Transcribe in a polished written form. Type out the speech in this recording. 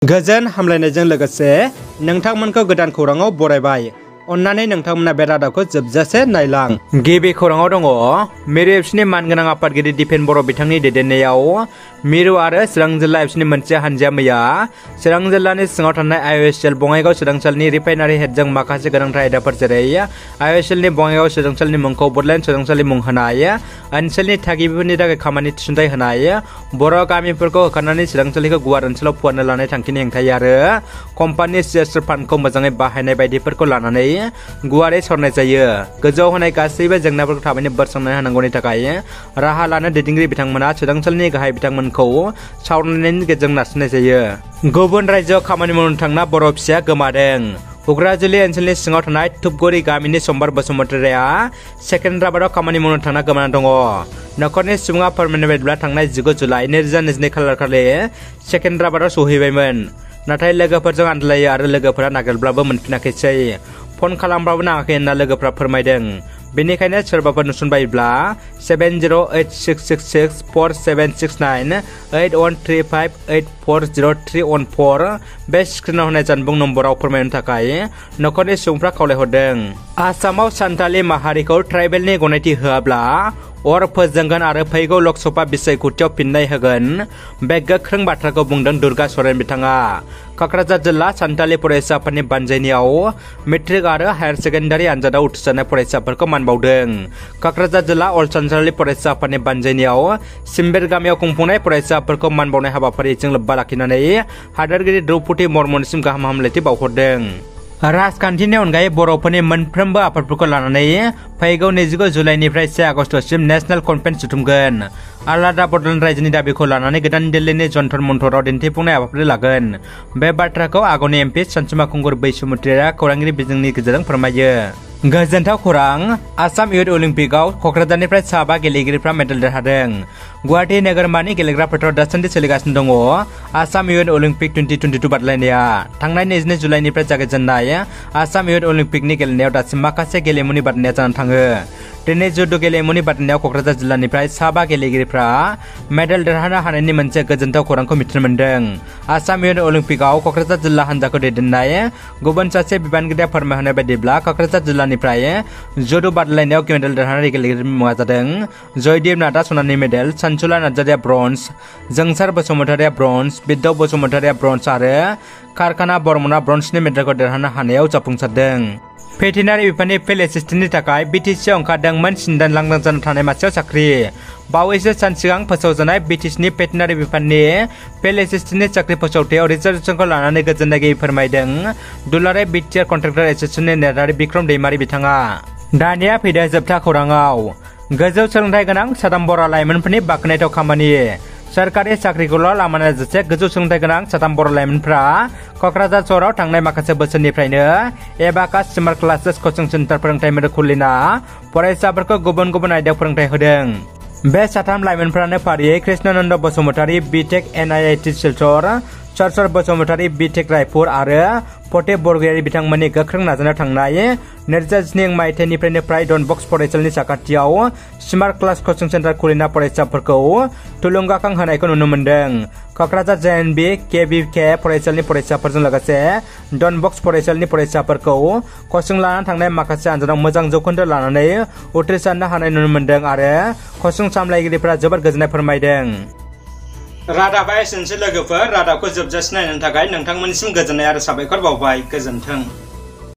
गोजोन हामलायनायजों लोगोसे नोंथांमोनखौ गोदान खौराङाव बरायबाय। अन्नानै नोंथांमोना बे रादाबखौ जोबजासे नायलां। गिबि खौराङाव दङ मिरु एफसिनि मानगोनां आफादगिरि दिपेन बर' बिथांनि दैदेननायाव मिरु आरो चिरां जिल्ला एफसिनि मोनसे हानजाया मैया चिरां जिल्लानि सिङाव थानाय आइअएसएल बङाइगाव सोलोंसालिनि रिफाइनारि हेडजों माखासे गोनांथार आयदाफोर जेरै आइअएसएलनि बङाइगाव सोलोंसालिनि मुंखौ बडलेण्ड सोलोंसालि मुं होनाय, ओनसोलनि थागिबिफोरनि थाखाय खामानि थिसनथाइ होनाय, बर' गामिफोरखौ होखारनानै सोलोंसालिखौ गुवार ओनसोलाव फुवारनो लानाय थांखिनि हेंथायै आरो कम्पानि सिएसआर फान्डखौ मोजाङै बाहायनाय बायदिफोरखौ लानानै गुवारै सरनाय जायो। गोजौआव होनाय गासैबो जेंनाफोरखौ थाबैनो बोस्रांनानै होनांगौनि थाखाय राहा लानो दैदेनगिरि बिथांमोना सोलोंसालिनि गाहाय बिथांमोनखौ सावरायनायनि गेजेरजों नारसिननाय जायो। गुबुन रायजोआव खामानि मावनो थांना बर' फिसाया गोमादों। क'क्राझार ओनसोलनि सिङाव थानाय धुपगुरि गामिनि सम्बार बसुमतारिया सेकेन्ड्राबादाव खामानि मावनो थांना गोमाना दङ। नखरनि सुबुङा फोरमायनाय बायदिब्ला थांनाय 19 जुलाइ 2022 खालारखालि सेकेन्ड्राबादाव सहैबायमोन। नाथाय लोगोफोरजों आन्दालायो आरो लोगोफोरा नागिरब्लाबो मोनफिनाखैसै। फन खालामब्लाबो नाङाखै होनना लोगोफोरा फोरमायदों। बेनिखायनो सोरबाफोर नुसनबायोब्ला 7086664769 8135840314 बे स्क्रिनाव होनाय जानबुं नम्बराव फोरमायनो थाखाय नखरनि सुबुंफ्रा खावलायहरदों। आसामाव सान्थालि माहारिखौ ट्राइबेलनि गनायथि होआब्ला अर फोजोंगोन आरो फैगौ लकसभा बिसायख'थियाव फिन्नाय होगोन, बे गोख्रों बाथ्राखौ बुंदों दुर्गा सरेन बिथाङा। क'क्राझार जिल्ला सान्थालि फरायसा आफादनि बानजायनायाव मेट्रिक आरो हायार सेकेन्डारि आनजादाव उथ्रिसारनाय फरायसाफोरखौ मान बावदों। क'क्राझार जिल्ला अल सान्थालि फरायसा आफादनि बानजायनायाव सिम्बेर गामियाव खुंफुंनाय फरायसाफोरखौ मान बावनाय हाबाफारिजों लोब्बा लाखिनानै हादोरगिरि द्रौपदी मुर्मुनिसिम गाहाम हामलायथि बावहरदों। राजखान्थिनि अनगायै बर'फोरनि मोनफ्रोमबो आफादफोरखौ लानानै फैगौ 29 जुलाइनिफ्राय 1 आगस्तसिम नेशनेल कनफारेन्स जुथुमगोन। आलादा बड'लेण्ड रायजोनि दाबिखौ लानानै गोदान दिल्लीनि जन्तर मन्तराव दिन्थिफुंनाय हाबाफारि लागोन। बे बाथ्राखौ आगुनि एमपि सानसुमा खुंगुर बैसुमुतिया खौरांगिरि बिजोंनि गेजेरजों फोरमायो। गोजोनथाव खौरां, आसाम इयुथ अलिम्पिकआव क'क्राझारनिफ्राय 5 गेलेगिरिफ्रा मेडेल देरहादों। गुवाहाटी नोगोरमानि गेलेग्रा फोथाराव दासान्दि सोलिगासिनो दङ आसाम इयुथ अलिम्पिक 2022 बादायलायनाया। थांनाय 22 जुलाइनिफ्राय जागायजेननाय आसाम इयुथ अलिम्पिकनि गेलेनायाव दासिम माखासे गेलेमुनि बादायनाया जानानै थाङो। दिनै जुदु गेलेमुनि बादायनायाव क'क्राझार जिल्लानिफ्राय 5 गेलेगिरिफ्रा मेडेल देरहानो हानायनि मोनसे गोजोनथाव खौरांखौ मिथिनो मोन्दों। आसाम इयुथ अलिम्पिकआव क'क्राझार जिल्ला हान्जाखौ दैदेननाय गुबुन सासे बिबानगिरिया फोरमायहोनाय बायदिब्ला क'क्राझार जिल्लानिफ्राय जुदु बादायलायनायाव मेडेल देरहानाय गेलेगिरिफोरनि मुङा जादों जयदीप नाथआ सनानि मेडेल, सानसुला नार्जारिया ब्रन्ज, जोंसार बसुमतारिया ब्रन्ज, बिद्दाव बसुमतारिया ब्रन्ज आरो कारखाना बर्मनआ ब्रन्जनि मेडेलखौ देरहानो हानायाव जाफुंसारदों। भेटेनारि बिफाननि फिल्ड एसिस्टेन्टनि थाखाय बिटिसिआव ओंखारदोंमोन 9 दान लांदां जाना थानाय मासेयाव साख्रि। बावैसो सान सिगां फोसावजानाय बिटिसिनि भेटेनारि बिफाननि फिल्ड एसिस्टेन्टनि साख्रि फोसावथायाव रिजार्भेसनखौ लानानै गोजोननाय गैयै फोरमायदों दुलाराय बिटिआर कन्ट्रेक्टर एसोसिएसननि नेहाथारि बिक्रम दैमारि बिथाङा। दानिया फैदो जोबथा खौराङाव। गोजौ सोलोंथाइ गोनां साथाम बर' लाइमोनफोरनि बाख्नायथाव खामानि। सोरखारि साख्रिखौल' लामा नायजासे गोजौ सोलोंथाइ गोनां साथाम बर' लाइमोनफ्रा क'क्राझार सहराव थांनाय माखासे बोसोरनिफ्रायनो एबाकास स्मार्ट क्लासेस कचिं सेन्टार फोरोंथाइ मिरु खुलिना फरायसाफोरखौ गुबुन गुबुन आयदायाव फोरोंथाइ होदों। बे साथाम लाइमोनफ्रानो फारियै कृष्णानन्द बसुमतारी बिटेक NIIT सिलचर, सरसर बसुमतारी बिटेक रायपुर आरो फतेह बरगयारी बिथांमोननि गोख्रों नाजानायाव थांनाय 2007 मायथाइनिफ्रायनो फ्राय डनबक्स फरायसालिनि साखाथियाव स्मार्ट क्लास कचिं सेन्टार खुलिना फरायसाफोरखौ थुलुंगाखां होनायखौ नुनो मोन्दों। क'क्राझार JNB KVK फरायसालिनि फरायसाफोरजों लोगोसे डनबक्स फरायसालिनि फरायसाफोरखौ कचिं लाना थांनाय माखासे आनजादाव मोजां जौखोन्दो लानानै उथ्रिसारनो हानाय नुनो मोन्दों आरो कचिं सामलायगिरिफोरा जोबोद गोजोननाय फोरमायदों। रादाबा एसेनोसै लोगोफोर। रादाबखौ जोबजासे नायनो थाखाय नोंथांमोननिसिम गोजोननाय आरो साबायखर बावबाय। गोजोन्थों।